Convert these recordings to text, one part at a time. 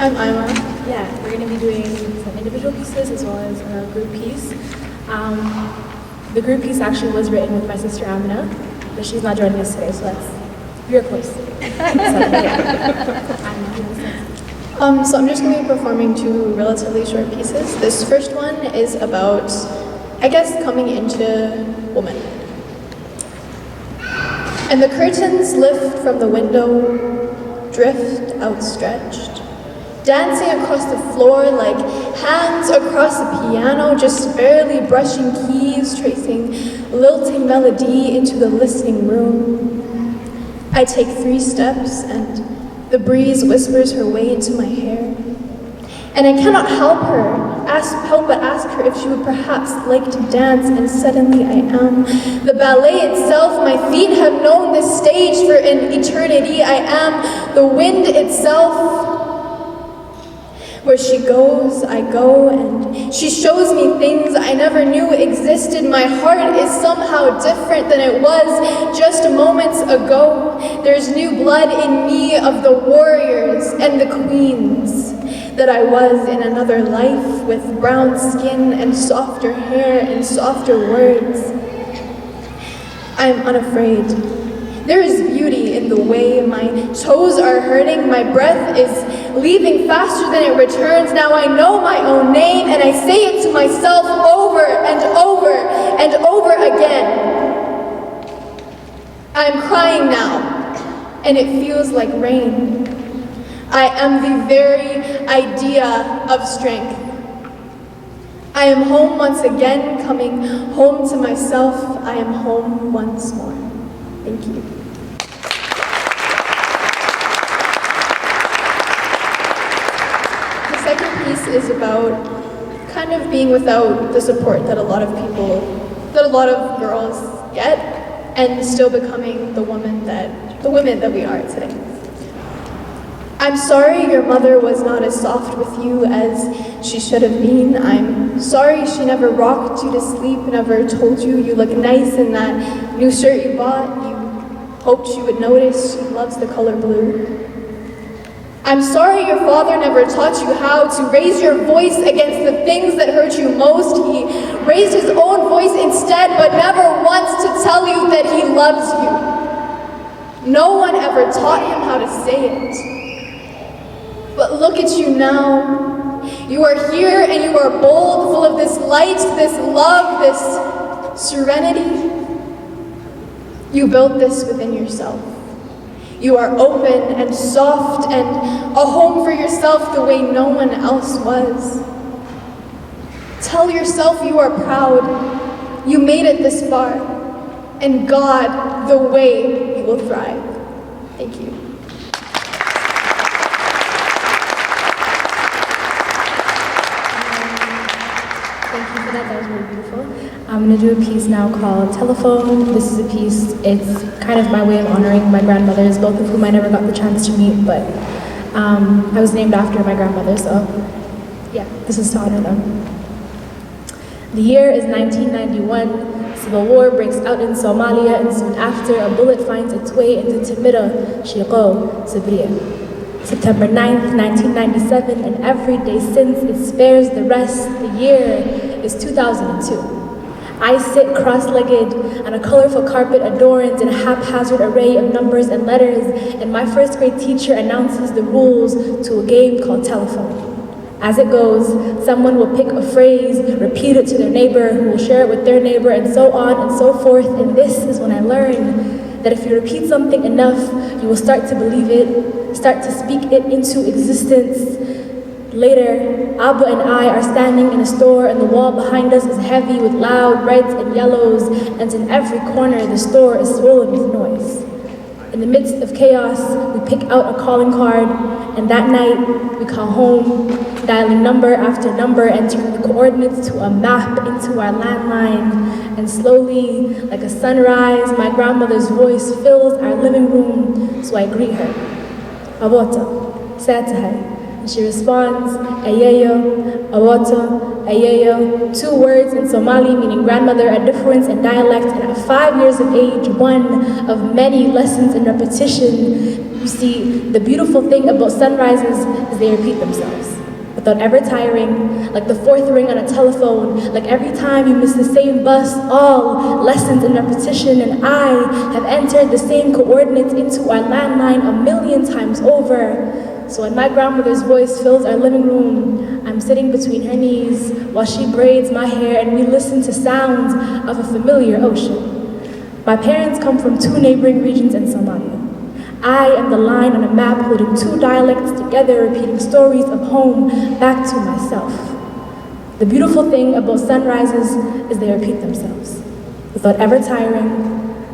I'm Aaima. Yeah, we're going to be doing some individual pieces as well as a group piece. The group piece actually was written with my sister Aaima, but she's not joining us today, so that's you're close. So, So I'm just going to be performing two relatively short pieces. This first one is about, I guess, coming into womanhood. And the curtains lift from the window, drift outstretched, dancing across the floor like hands across a piano, just barely brushing keys, tracing lilting melody into the listening room. I take 3 steps and the breeze whispers her way into my hair. And I cannot help but ask her if she would perhaps like to dance, and suddenly I am the ballet itself. My feet have known this stage for an eternity. I am the wind itself. Where she goes, I go, and she shows me things I never knew existed. My heart is somehow different than it was just moments ago. There's new blood in me of the warriors and the queens that I was in another life, with brown skin and softer hair and softer words. I'm unafraid. There is beauty in the way my toes are hurting, my breath is leaving faster than it returns. Now I know my own name and I say it to myself over and over and over again. I'm crying now, and it feels like rain. I am the very idea of strength. I am home once again, coming home to myself. I am home once more. Thank you. The second piece is about kind of being without the support that a lot of girls get, and still becoming the women that we are today. I'm sorry your mother was not as soft with you as she should have been. I'm sorry she never rocked you to sleep, never told you you look nice in that new shirt you bought. You hoped she would notice she loves the color blue. I'm sorry your father never taught you how to raise your voice against the things that hurt you most. He raised his own voice instead, but never once to tell you that he loves you. No one ever taught him how to say it. But look at you now. You are here and you are bold, full of this light, this love, this serenity. You built this within yourself. You are open and soft and a home for yourself the way no one else was. Tell yourself you are proud. You made it this far. And God, the way you will thrive. Thank you. That was really beautiful. I'm going to do a piece now called Telephone. This is a piece, it's kind of my way of honoring my grandmothers, both of whom I never got the chance to meet, but I was named after my grandmother, so yeah, this is to honor them. The year is 1991. Civil war breaks out in Somalia, and soon after, a bullet finds its way into Timiro, Shiqo, Sibriya. September 9th, 1997, and every day since it spares the rest. The year is 2002. I sit cross-legged on a colorful carpet adorned in a haphazard array of numbers and letters, and my first grade teacher announces the rules to a game called telephone. As it goes, someone will pick a phrase, repeat it to their neighbor, who will share it with their neighbor, and so on and so forth. And this is when I learned that if you repeat something enough, you will start to believe it, start to speak it into existence. Later, Abba and I are standing in a store, and the wall behind us is heavy with loud reds and yellows, and in every corner the store is swollen with noise. In the midst of chaos, we pick out a calling card, and that night we call home, dialing number after number, entering the coordinates to a map into our landline, and slowly, like a sunrise, my grandmother's voice fills our living room, so I greet her. Abota, Satahai. And she responds, Ayeyo, Awoto, Ayeyo, 2 words in Somali meaning grandmother, a difference in dialect, and at 5 years of age, one of many lessons in repetition You see, the beautiful thing about sunrises is they repeat themselves, without ever tiring, like the fourth ring on a telephone, like every time you miss the same bus, all lessons in repetition, and I have entered the same coordinates into our landline 1,000,000 times over. So when my grandmother's voice fills our living room, I'm sitting between her knees while she braids my hair and we listen to sounds of a familiar ocean. My parents come from 2 neighboring regions in Somalia. I am the line on a map holding 2 dialects together, repeating stories of home back to myself. The beautiful thing about sunrises is they repeat themselves, without ever tiring.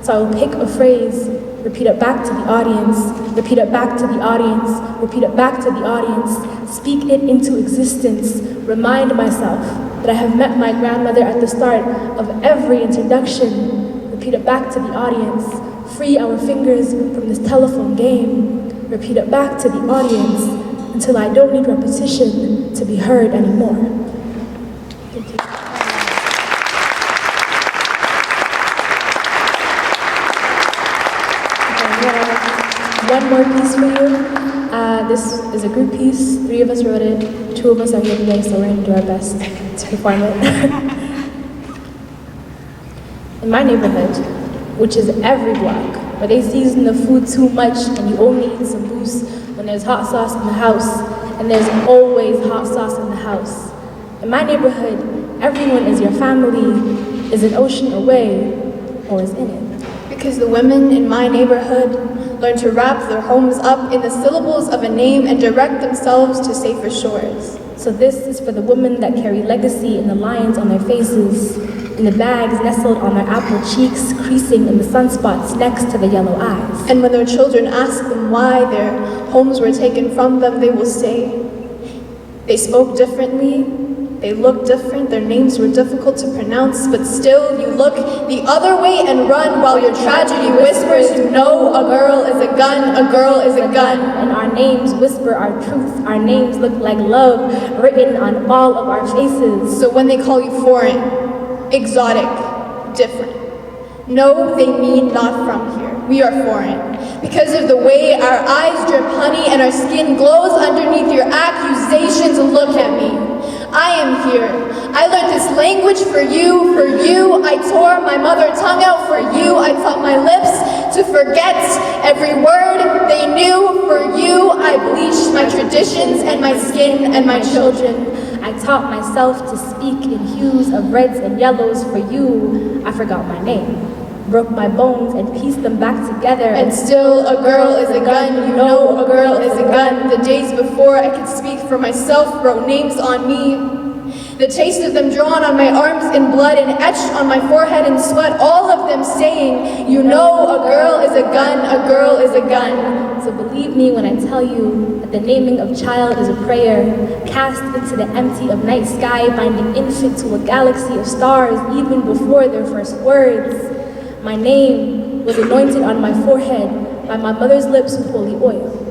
So I will pick a phrase, repeat it back to the audience, repeat it back to the audience, repeat it back to the audience, speak it into existence, remind myself that I have met my grandmother at the start of every introduction, repeat it back to the audience, free our fingers from this telephone game, repeat it back to the audience until I don't need repetition to be heard anymore. Thank you. One more piece for you. This is a group piece. 3 of us wrote it. 2 of us are here today, so we're going to do our best to perform it. In my neighborhood, which is every block, where they season the food too much and you only eat some boost when there's hot sauce in the house, and there's always hot sauce in the house. In my neighborhood, everyone is your family, is an ocean away, or is in it. Because the women in my neighborhood learn to wrap their homes up in the syllables of a name and direct themselves to safer shores. So this is for the women that carry legacy in the lines on their faces, in the bags nestled on their apple cheeks, creasing in the sunspots next to the yellow eyes. And when their children ask them why their homes were taken from them, they will say, they spoke differently, they looked different, their names were difficult to pronounce, but still you look the other way and run while your tragedy whispers, you know a girl is a gun, a girl is a gun. And our names whisper our truth, our names look like love written on all of our faces. So when they call you foreign, exotic, different, no, they mean not from here. We are foreign. Because of the way our eyes drip honey and our skin glows underneath your accusations, look at me. I am here. I learned this language for you, for you. I tore my mother tongue out for you. I taught my lips to forget every word they knew for you. I bleached my traditions and my skin and my children. I taught myself to speak in hues of reds and yellows for you. I forgot my name, broke my bones and pieced them back together. And still a girl is a gun, you know a girl is a gun. The days before I could speak for myself wrote names on me. The taste of them drawn on my arms in blood and etched on my forehead in sweat, all of them saying, you know a girl is a gun, a girl is a gun. So believe me when I tell you that the naming of child is a prayer, cast into the empty of night sky, binding infant to a galaxy of stars even before their first words. My name was anointed on my forehead by my mother's lips with holy oil.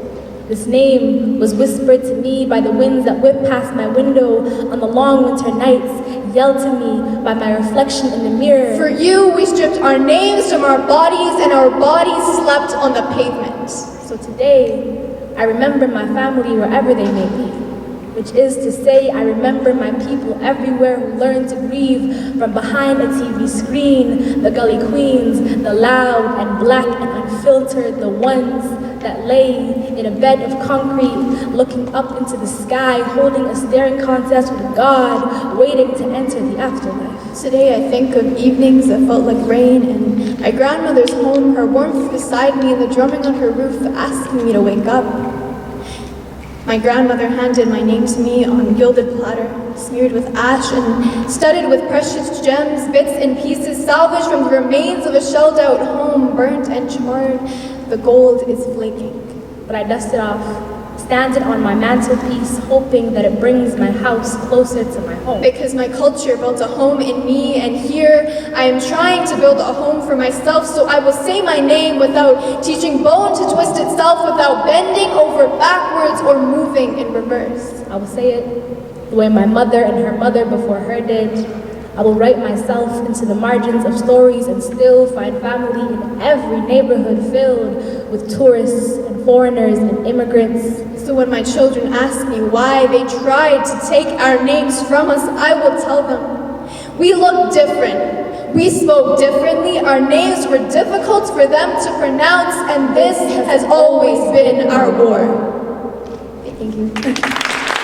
This name was whispered to me by the winds that whip past my window on the long winter nights, yelled to me by my reflection in the mirror. For you, we stripped our names from our bodies and our bodies slept on the pavement. So today, I remember my family wherever they may be, which is to say I remember my people everywhere who learn to grieve from behind a TV screen, the gully queens, the loud and black and unfiltered, the ones that lay in a bed of concrete, looking up into the sky, holding a staring contest with God, waiting to enter the afterlife. Today I think of evenings that felt like rain in my grandmother's home, her warmth beside me and the drumming on her roof asking me to wake up. My grandmother handed my name to me on a gilded platter, smeared with ash and studded with precious gems, bits and pieces salvaged from the remains of a shelled-out home, burnt and charred. The gold is flaking. But I dust it off, stand it on my mantelpiece, hoping that it brings my house closer to my home. Because my culture built a home in me, and here I am trying to build a home for myself, so I will say my name without teaching bone to twist itself, without bending over backwards or moving in reverse. I will say it the way my mother and her mother before her did, I will write myself into the margins of stories and still find family in every neighborhood filled with tourists and foreigners and immigrants. So when my children ask me why they tried to take our names from us, I will tell them, we look different. We spoke differently, our names were difficult for them to pronounce, and this has always been our war. Thank you.